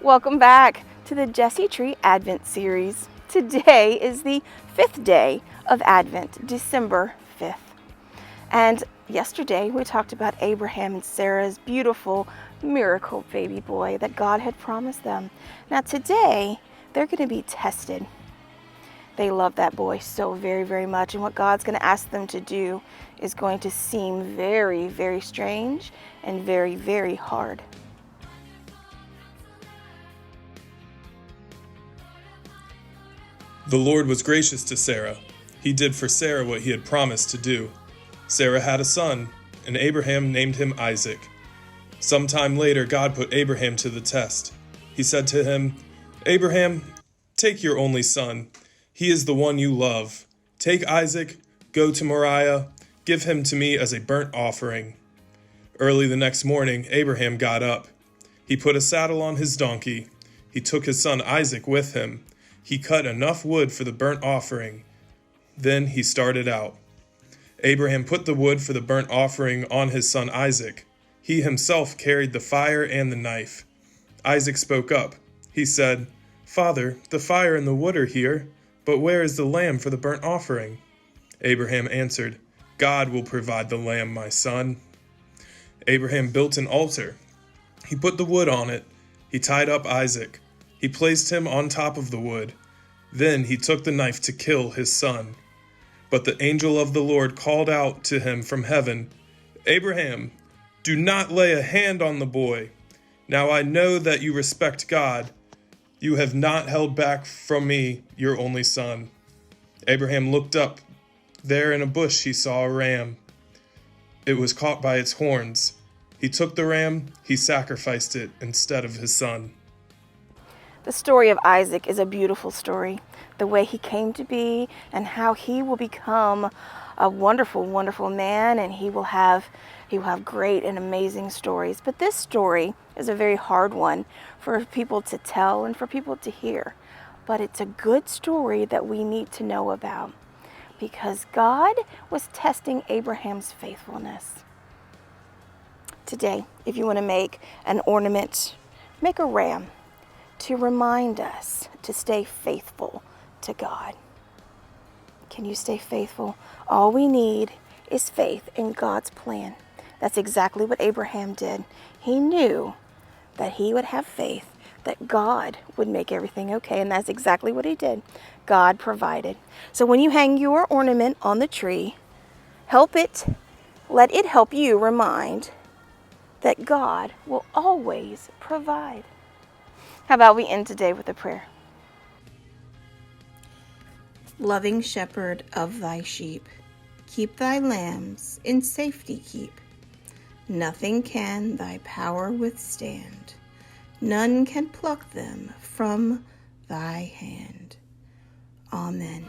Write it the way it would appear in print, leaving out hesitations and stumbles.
Welcome back to the Jesse Tree Advent series. Today is the 5th day of Advent, December 5th. And yesterday we talked about Abraham and Sarah's beautiful miracle baby boy that God had promised them. Now today they're going to be tested. They love that boy so very, very much, and what God's going to ask them to do is going to seem very, very strange and very, very hard. The Lord was gracious to Sarah. He did for Sarah what he had promised to do. Sarah had a son, and Abraham named him Isaac. Sometime later, God put Abraham to the test. He said to him, "Abraham, take your only son. He is the one you love. Take Isaac, go to Moriah, give him to me as a burnt offering." Early the next morning, Abraham got up. He put a saddle on his donkey. He took his son Isaac with him. He cut enough wood for the burnt offering. Then he started out. Abraham put the wood for the burnt offering on his son Isaac. He himself carried the fire and the knife. Isaac spoke up. He said, "Father, the fire and the wood are here, but where is the lamb for the burnt offering?" Abraham answered, "God will provide the lamb, my son." Abraham built an altar. He put the wood on it. He tied up Isaac. He placed him on top of the wood. Then he took the knife to kill his son. But the angel of the Lord called out to him from heaven, "Abraham, do not lay a hand on the boy. Now I know that you respect God. You have not held back from me your only son." Abraham looked up. There in a bush he saw a ram. It was caught by its horns. He took the ram. He sacrificed it instead of his son. The story of Isaac is a beautiful story. The way he came to be and how he will become a wonderful, wonderful man, and he will have great and amazing stories. But this story is a very hard one for people to tell and for people to hear. But it's a good story that we need to know about because God was testing Abraham's faithfulness. Today, if you want to make an ornament, make a ram to remind us to stay faithful to God. Can you stay faithful? All we need is faith in God's plan. That's exactly what Abraham did. He knew that he would have faith, that God would make everything okay, and that's exactly what he did. God provided. So when you hang your ornament on the tree, let it help you remind that God will always provide. How about we end today with a prayer? Loving shepherd of thy sheep, keep thy lambs in safety keep. Nothing can thy power withstand. None can pluck them from thy hand. Amen.